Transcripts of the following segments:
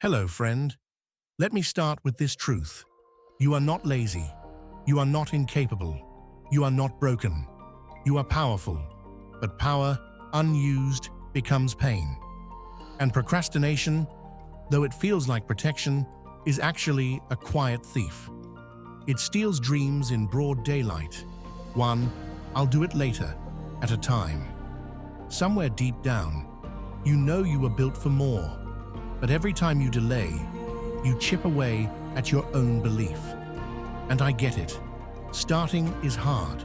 Hello, friend. Let me start with this truth. You are not lazy. You are not incapable. You are not broken. You are powerful. But power, unused, becomes pain. And procrastination, though it feels like protection, is actually a quiet thief. It steals dreams in broad daylight. One, I'll do it later, at a time. Somewhere deep down, you know you were built for more. But every time you delay, you chip away at your own belief. And I get it. Starting is hard.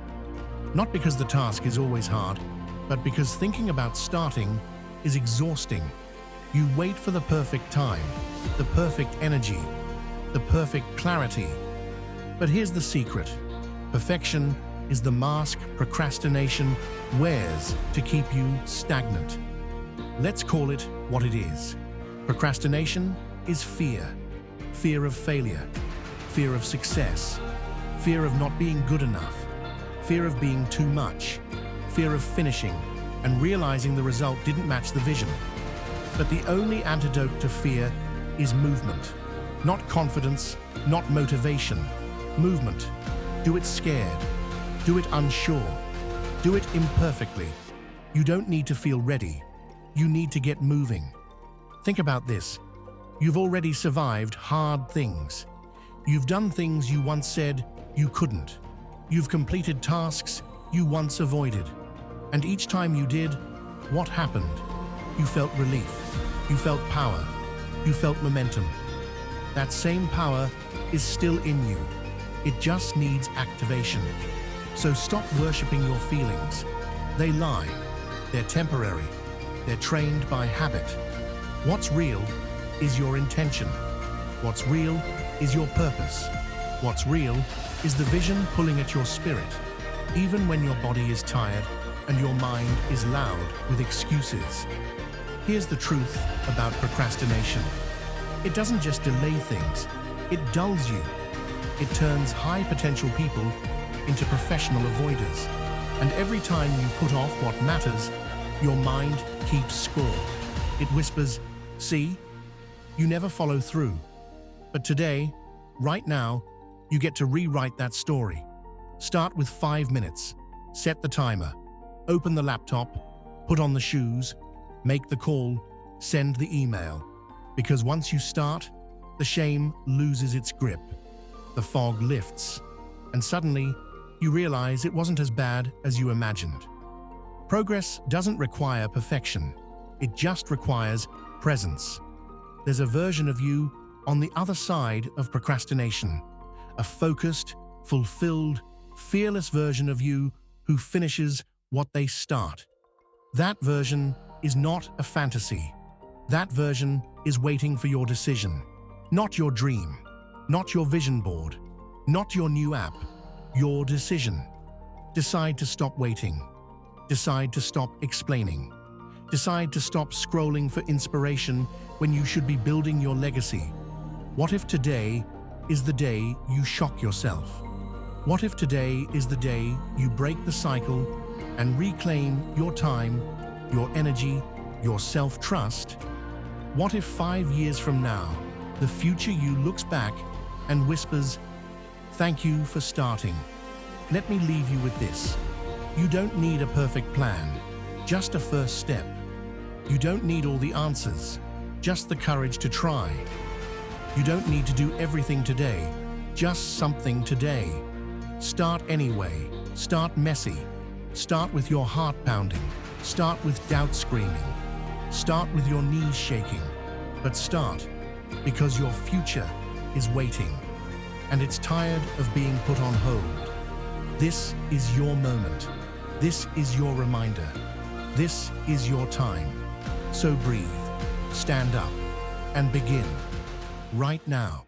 Not because the task is always hard, but because thinking about starting is exhausting. You wait for the perfect time, the perfect energy, the perfect clarity. But here's the secret. Perfection is the mask procrastination wears to keep you stagnant. Let's call it what it is. Procrastination is fear. Fear of failure. Fear of success. Fear of not being good enough. Fear of being too much. Fear of finishing and realizing the result didn't match the vision. But the only antidote to fear is movement. Not confidence, not motivation. Movement. Do it scared. Do it unsure. Do it imperfectly. You don't need to feel ready. You need to get moving. Think about this. You've already survived hard things. You've done things you once said you couldn't. You've completed tasks you once avoided. And each time you did, what happened? You felt relief. You felt power. You felt momentum. That same power is still in you. It just needs activation. So stop worshipping your feelings. They lie. They're temporary. They're trained by habit. What's real is your intention. What's real is your purpose. What's real is the vision pulling at your spirit, even when your body is tired and your mind is loud with excuses. Here's the truth about procrastination. It doesn't just delay things, it dulls you. It turns high-potential people into professional avoiders. And every time you put off what matters, your mind keeps score. It whispers, "See, you never follow through." But today, right now, you get to rewrite that story. Start with 5 minutes. Set the timer. Open the laptop. Put on the shoes. Make the call. Send the email. Because once you start, the shame loses its grip. The fog lifts. And suddenly, you realize it wasn't as bad as you imagined. Progress doesn't require perfection. It just requires presence. There's a version of you on the other side of procrastination. A focused, fulfilled, fearless version of you who finishes what they start. That version is not a fantasy. That version is waiting for your decision. Not your dream. Not your vision board. Not your new app. Your decision. Decide to stop waiting. Decide to stop explaining. Decide to stop scrolling for inspiration when you should be building your legacy. What if today is the day you shock yourself? What if today is the day you break the cycle and reclaim your time, your energy, your self-trust? What if 5 years from now, the future you looks back and whispers, "Thank you for starting"? Let me leave you with this. You don't need a perfect plan, just a first step. You don't need all the answers, just the courage to try. You don't need to do everything today, just something today. Start anyway. Start messy. Start with your heart pounding. Start with doubt screaming. Start with your knees shaking. But start because your future is waiting. And it's tired of being put on hold. This is your moment. This is your reminder. This is your time. So breathe, stand up, and begin right now.